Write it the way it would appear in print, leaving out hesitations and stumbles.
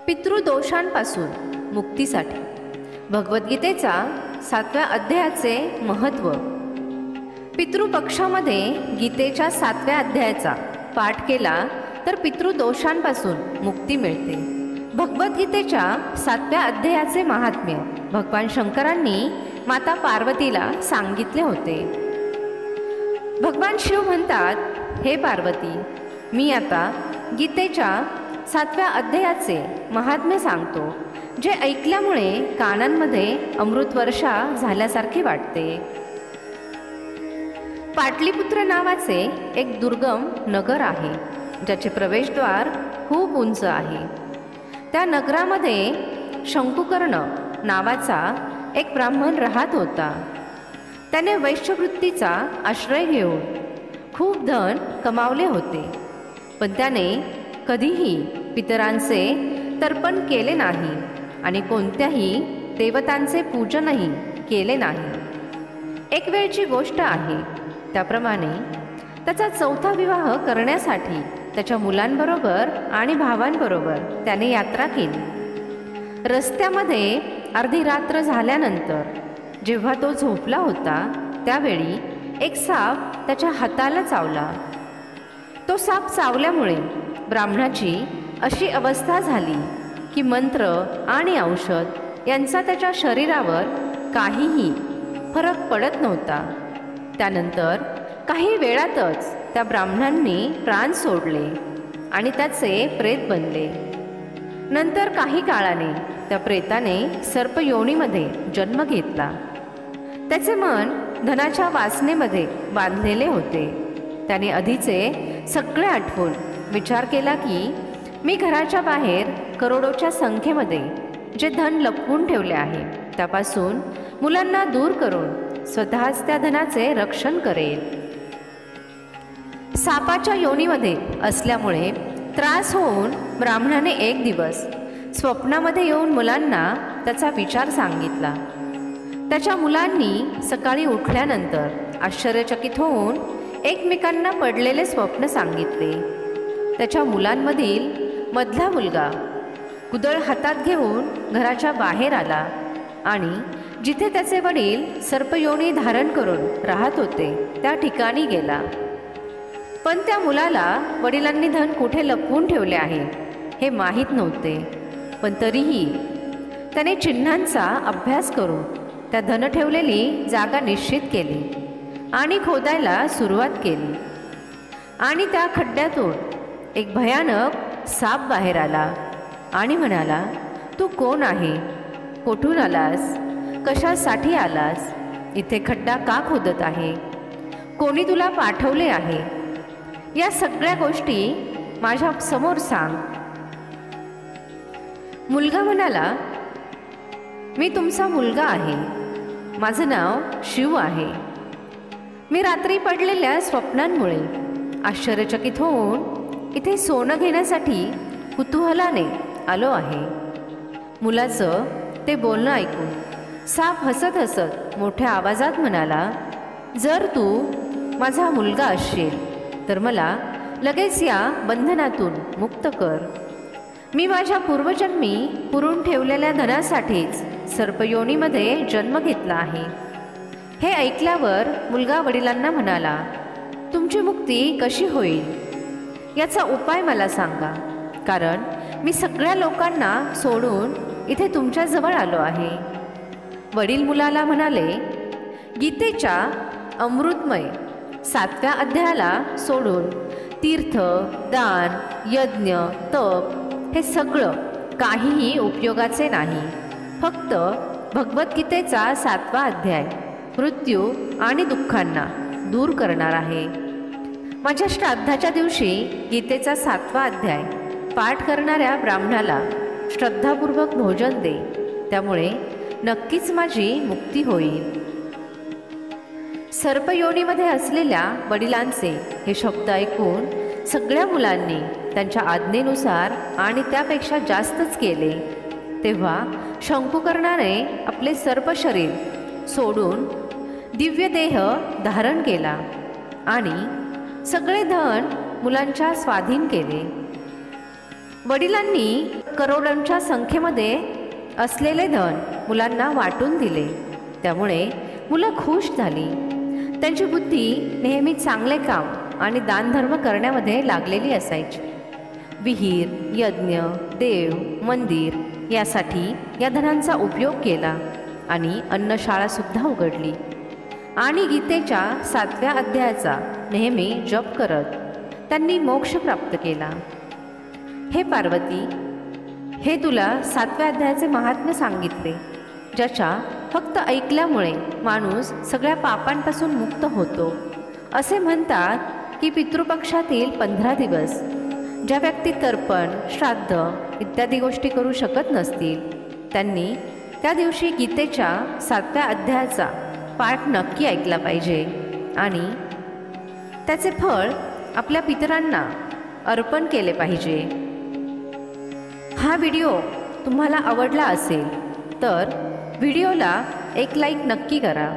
पितृदोषांपासून मुक्तीसाठी भगवद्गीतेचा 7व्या अध्यायाचे महत्त्व. पितृपक्षामध्ये गीतेच्या 7व्या अध्यायाचा पाठ केला तर पितृदोषांपासून मुक्ती मिळते. भगवद्गीतेच्या 7व्या अध्यायाचे महात्म्य भगवान शंकरांनी माता पार्वतीला सांगितले होते. भगवान शिव म्हणतात, हे पार्वती, मी आता गीतेच्या 7व्या अध्यायाचे महात्म्य सांगतो, जे ऐकल्यामुळे कानांमध्ये अमृतवर्षा झाल्यासारखे वाटते. पाटलीपुत्र नावाचे एक दुर्गम नगर आहे, ज्याचे प्रवेशद्वार खूप उंच आहे. त्या नगरामध्ये शंकुकर्ण नावाचा एक ब्राह्मण राहत होता. त्याने वैश्यवृत्तीचा आश्रय घेऊन खूप धन कमावले होते, पण त्याने कधीही पितरांचे तर्पण केले नाही आणि कोणत्याही देवतांचे पूजनही केले नाही. एक वेळची गोष्ट आहे, त्याप्रमाणे त्याचा 4था विवाह करण्यासाठी त्याच्या मुलांबरोबर आणि भावांबरोबर त्याने यात्रा केली. रस्त्यामध्ये अर्धी रात्र झाल्यानंतर जेव्हा तो झोपला होता, त्यावेळी एक साप त्याच्या हाताला चावला. तो साप चावल्यामुळे ब्राह्मणाची अशी अवस्था झाली की मंत्र आणि औषध यांचा त्याच्या शरीरावर काहीही फरक पडत नव्हता. त्यानंतर काही वेळातच त्या ब्राह्मणांनी प्राण सोडले आणि त्याचे प्रेत बनले. नंतर काही काळाने त्या प्रेताने सर्पयोनीमध्ये जन्म घेतला. त्याचे मन धनाच्या वासनेमध्ये बांधलेले होते. त्याने आधीचे सगळे आठवून विचार केला की मी घराच्या बाहेर करोडोच्या संख्येमध्ये जे धन लपवून ठेवले आहे, त्यापासून मुलांना दूर करून स्वतःच त्या धनाचे रक्षण करेल. सापाच्या योनीमध्ये असल्यामुळे त्रास होऊन ब्राह्मणाने एक दिवस स्वप्नामध्ये येऊन मुलांना त्याचा विचार सांगितला. त्याच्या मुलांनी सकाळी उठल्यानंतर आश्चर्यचकित होऊन एकमेकांना पडलेले स्वप्न सांगितले. त्याच्या मुलांमधील मधला मुलगा कुदळ हातात घेऊन घराच्या बाहेर आला आणि जिथे त्याचे वडील सर्पयोनी धारण करून राहत होते त्या ठिकाणी गेला. पण त्या मुलाला वडिलांनी धन कुठे लपवून ठेवले आहे हे माहीत नव्हते. पण तरीही त्याने चिन्हांचा अभ्यास करून त्या धन ठेवलेली जागा निश्चित केली आणि खोदायला सुरुवात केली. आणि त्या खड्ड्यातून एक भयानक साप बाहेर आला आणि म्हणाला, तू कोण आहे? कोठून आलास? कशासाठी आलास? इथे खड्डा का खोदत आहे? कोणी तुला पाठवले आहे? या सगळ्या गोष्टी माझ्या समोर सांग. मुलगा म्हणाला, मी तुमचा मुलगा आहे. माझं नाव शिव आहे. मी रात्री पडलेल्या स्वप्नांमुळे आश्चर्यचकित होऊन इथे सोनं घेण्यासाठी कुतूहलाने आलो आहे. मुलाचं ते बोलणं ऐकून साप हसत हसत मोठ्या आवाजात म्हणाला, जर तू माझा मुलगा असशील तर मला लगेच या बंधनातून मुक्त कर. मी माझ्या पूर्वजन्मी पुरून ठेवलेल्या धनासाठीच सर्पयोनीमध्ये जन्म घेतला आहे. हे ऐकल्यावर मुलगा वडिलांना म्हणाला, तुमची मुक्ती कशी होईल? याचा उपाय मला सांगा, कारण मी सगळ्या लोकांना सोडून इथे तुमच्याजवळ आलो आहे. वडील मुलाला म्हणाले, गीतेच्या अमृतमय 7व्या अध्यायाला सोडून तीर्थ, दान, यज्ञ, तप हे सगळं काहीही उपयोगाचे नाही. फक्त भगवद्गीतेचा 7वा अध्याय मृत्यू आणि दुःखांना दूर करणार आहे. माझ्या श्राद्धाच्या दिवशी गीतेचा 7वा अध्याय पाठ करणाऱ्या ब्राह्मणाला श्रद्धापूर्वक भोजन दे, त्यामुळे नक्कीच माझी मुक्ती होईल. सर्पयोनीमध्ये असलेल्या वडिलांचे हे शब्द ऐकून सगळ्या मुलांनी त्यांच्या आज्ञेनुसार आणि त्यापेक्षा जास्तच केले. तेव्हा शंकुकर्णाने आपले सर्प शरीर सोडून दिव्य देह धारण केला आणि सगळे धन मुलांच्या स्वाधीन केले. वडिलांनी करोडोंच्या संख्येमध्ये असलेले धन मुलांना वाटून दिले। त्यामुळे मुलं खुश झाली। त्यांची बुद्धी नेहमी चांगले काम आणि दानधर्म करण्यामध्ये लागलेली असायची। विहीर, यज्ञ, देव, मंदिर यासाठी या धनांचा उपयोग केला आणि अन्नशाळासुद्धा उघडली आणि गीतेच्या 7व्या अध्यायाचा नेहमी जप करत त्यांनी मोक्ष प्राप्त केला। हे पार्वती, हे तुला 7व्या अध्यायाचे महात्म्य सांगितले, ज्याच्या फक्त ऐकल्यामुळे माणूस सगळ्या पापांपासून मुक्त होतो। असे म्हणतात की पितृपक्षातील 15 दिवस ज्या व्यक्ती तर्पण, श्राद्ध इत्यादी गोष्टी करू शकत नसतील, त्यांनी त्या दिवशी गीतेच्या 7व्या अध्यायाचा पाठ नक्की ऐकला पाहिजे आणि त्याचे फळ आपल्या पितरांना अर्पण केले पाहिजे। हा व्हिडिओ तुम्हाला आवडला असेल तर व्हिडिओला एक लाईक नक्की करा।